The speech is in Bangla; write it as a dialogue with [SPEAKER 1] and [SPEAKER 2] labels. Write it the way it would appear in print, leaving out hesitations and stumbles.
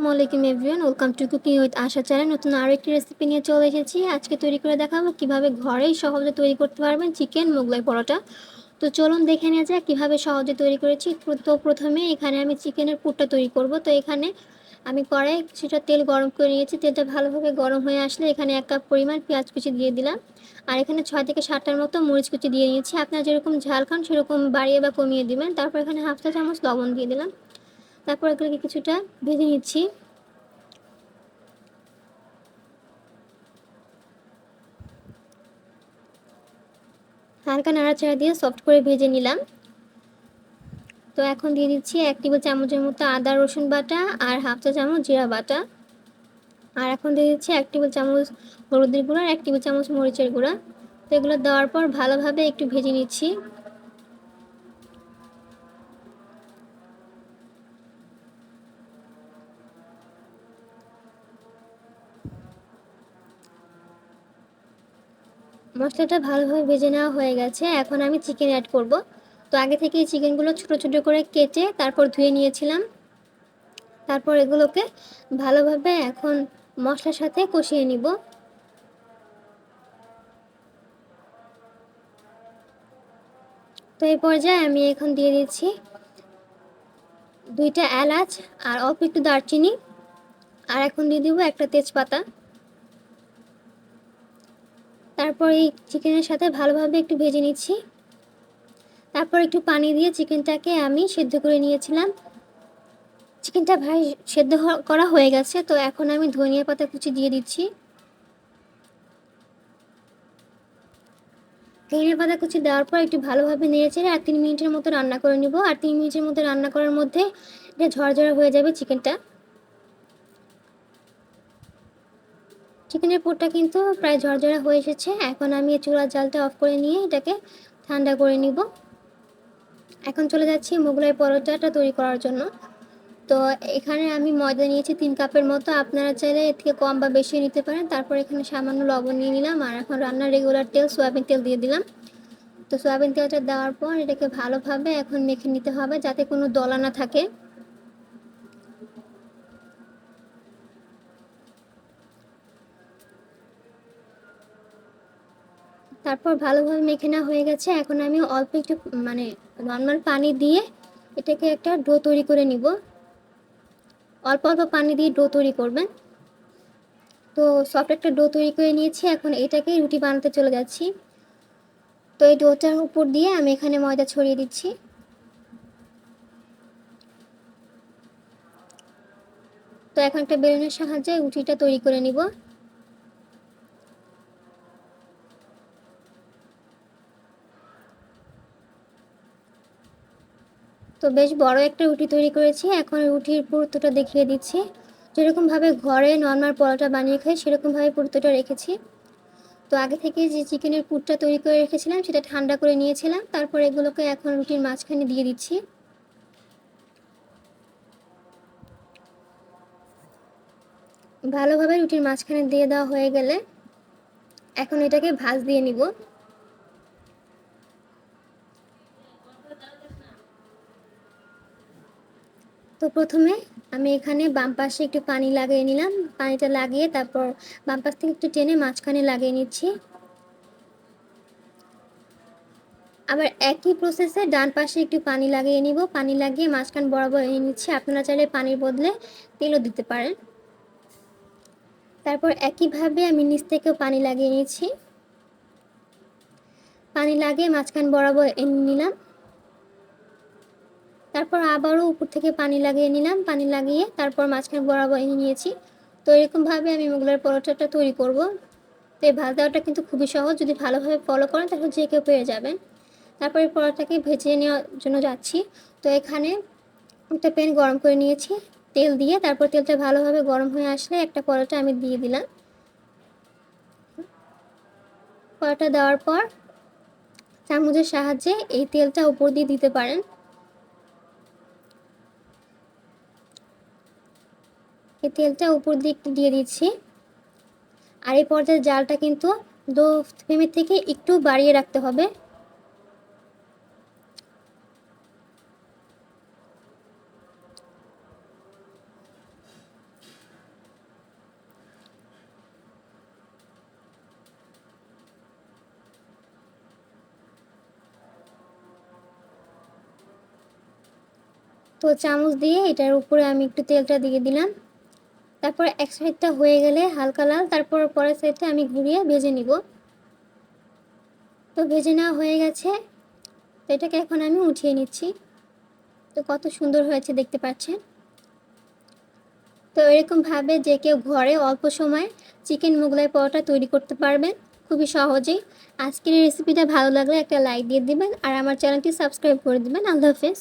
[SPEAKER 1] আসসালামু আলাইকুম everyone, welcome to cooking with Asha channel. নতুন আরও একটি রেসিপি নিয়ে চলে এসেছি। আজকে তৈরি করে দেখাবো কিভাবে ঘরেই সহজে তৈরি করতে পারবেন চিকেন মোগলাই পরোটা। তো চলুন দেখে নেওয়া যাক কীভাবে সহজে তৈরি করেছি। তো প্রথমে এখানে আমি চিকেনের পুরটা তৈরি করব। তো এখানে আমি কড়াই কিছুটা তেল গরম করে নিয়েছি। তেলটা ভালোভাবে গরম হয়ে আসলে এখানে 1 কাপ পরিমাণ পেঁয়াজ কুচি দিয়ে দিলাম। আর এখানে 6 থেকে 7টার মতো মরিচ কুচি দিয়ে নিয়েছি। আপনারা যেরকম ঝাল খান সেরকম বাড়িয়ে বা কমিয়ে দিবেন। তারপর এখানে হাফ চা চামচ লবণ দিয়ে দিলাম। তারপর এগুলোকে কিছুটা ভেজে নিচ্ছি। হালকা নাড়াচাড়া দিয়ে সফট করে ভেজে নিলাম। তো এখন দিয়ে দিচ্ছি 1 টেবিল চামচের মতো আদা রসুন বাটা আর হাফ চা চামচ জিরা বাটা। আর এখন দিয়ে দিচ্ছি 1 টেবিল চামচ হলুদের গুঁড়া আর 1 টেবিল চামচ মরিচের গুঁড়া। তো এগুলো দেওয়ার পর ভালোভাবে একটু ভেজে নিচ্ছি। মশলাটা ভালোভাবে ভেজে নেওয়া হয়ে গেছে। এখন আমি চিকেন অ্যাড করব। তো আগে থেকে এই চিকেনগুলো ছোটো ছোটো করে কেটে তারপর ধুয়ে নিয়েছিলাম। তারপর এগুলোকে ভালোভাবে এখন মশলার সাথে কষিয়ে নিব। তো এই পর্যায়ে আমি এখন দিয়ে দিচ্ছি 2টা এলাচ আর অল্প একটু দারচিনি। আর এখন দিয়ে দিব একটা তেজপাতা। তারপর এই চিকেনের সাথে ভালোভাবে একটু ভেজে নিচ্ছি। তারপর একটু পানি দিয়ে চিকেনটাকে আমি সেদ্ধ করে নিয়েছিলাম। চিকেনটা সেদ্ধ করা হয়ে গেছে। তো এখন আমি ধনিয়া পাতা কুচি দিয়ে দিচ্ছি। ধনিয়া পাতা কুচি দেওয়ার পর একটু ভালোভাবে নেড়েচেড়ে আর 3 মিনিটের মতো রান্না করে নিব। আর 3 মিনিটের মতো রান্না করার মধ্যে এটা ঝরঝরা হয়ে যাবে চিকেনটা। চিকেনের পুরটা কিন্তু প্রায় ঝরঝরা হয়ে এসেছে। এখন আমি চুলার জালটা অফ করে নিয়ে এটাকে ঠান্ডা করে নিব। এখন চলে যাচ্ছি মোগলাই পরোটাটা তৈরি করার জন্য। তো এখানে আমি ময়দা নিয়েছি 3 কাপের মতো। আপনারা চাইলে এর থেকে কম বা বেশি নিতে পারেন। তারপর এখানে সামান্য লবণ নিয়ে নিলাম। আর এখন রান্নার রেগুলার তেল সয়াবিন তেল দিয়ে দিলাম। তো সয়াবিন তেলটা দেওয়ার পর এটাকে ভালোভাবে এখন মেখে নিতে হবে যাতে কোনো দলা না থাকে। তারপর ভালোভাবে মেখে নেওয়া হয়ে গেছে। এখন আমি অল্প একটু নর্মাল পানি দিয়ে এটাকে একটা ডো তৈরি করে নিব। অল্প অল্প পানি দিয়ে ডো তৈরি করবেন। তো সফট একটা ডো তৈরি করে নিয়েছি। এখন এটাকে রুটি বানাতে চলে যাচ্ছি। তো এই ডোটার উপর দিয়ে আমি এখানে ময়দা ছড়িয়ে দিচ্ছি। তো এখন একটা বেলুনের সাহায্যে রুটিটা তৈরি করে নিব। তো বেশ বড় একটা রুটি তৈরি করেছি। এখন রুটির পুরুত্বটা দেখিয়ে দিচ্ছি। যেরকমভাবে ঘরে নর্মাল পরোটা বানিয়ে খাই সেরকমভাবে পুরুত্বটা রেখেছি। তো আগে থেকে যে চিকেনের পুরটা তৈরি করে রেখেছিলাম সেটা ঠান্ডা করে নিয়েছিলাম। তারপর এগুলোকে এখন রুটির মাঝখানে দিয়ে দিচ্ছি। ভালোভাবে রুটির মাঝখানে দিয়ে দেওয়া হয়ে গেলে এখন এটাকে ভাঁজ দিয়ে নিব। তো প্রথমে আমি এখানে বাম পাশে একটু পানি লাগিয়ে নিলাম। পানিটা লাগিয়ে তারপর বাম পাশ থেকে একটু টেনে মাঝখানে লাগিয়ে নিচ্ছি। আবার একই প্রসেসে ডান পাশে একটু পানি লাগিয়ে নিব। পানি লাগিয়ে মাঝখান বরাবর এনে নিচ্ছি। আপনারা চাইলে পানির বদলে তেলও দিতে পারেন। তারপর একইভাবে আমি নিচ থেকেও পানি লাগিয়ে নিচ্ছি। পানি লাগিয়ে মাঝখান বরাবর এনে নিলাম। তারপর আবারও উপর থেকে পানি লাগিয়ে নিলাম। পানি লাগিয়ে তারপর মাঝখান বরাবর এনে নিয়েছি। তো এরকমভাবে আমি মোগলাই পরোটাটা তৈরি করব। তো এই ভাজ দেওয়াটা কিন্তু খুবই সহজ। যদি ভালোভাবে ফলো করেন তাহলে যে কেউ পেরে যাবেন। তারপরে পরোটাকে ভেজে নেওয়ার জন্য যাচ্ছি। তো এখানে একটা প্যান গরম করে নিয়েছি তেল দিয়ে। তারপর তেলটা ভালোভাবে গরম হয়ে আসলে একটা পরোটা আমি দিয়ে দিলাম। পরোটা দেওয়ার পর চামচের সাহায্যে এই তেলটা উপর দিয়ে দিতে পারেন। এই তেলটা উপর দিয়ে একটু দিয়ে দিচ্ছি। আর এই পর্যায়ে জালটা কিন্তু লো ফ্লেমের থেকে একটু বাড়িয়ে রাখতে হবে। তো চামচ দিয়ে এটার উপরে আমি একটু তেলটা দিয়ে দিলাম। তারপর এক সাইডটা হয়ে গেলে হালকা লাল, তারপর পরের সাইডটা আমি ঘুরিয়ে ভেজে নিব। তো ভেজে নেওয়া হয়ে গেছে, তো এটাকে এখন আমি উঠিয়ে নিচ্ছি। তো কত সুন্দর হয়েছে দেখতে পাচ্ছেন। তো এরকমভাবে যে কেউ ঘরে অল্প সময়ে চিকেন মোগলাই পরোটা তৈরি করতে পারবেন খুবই সহজেই। আজকের এই রেসিপিটা ভালো লাগলে একটা লাইক দিয়ে দিবেন আর আমার চ্যানেলটি সাবস্ক্রাইব করে দিবেন। আল্লাহ হাফেজ।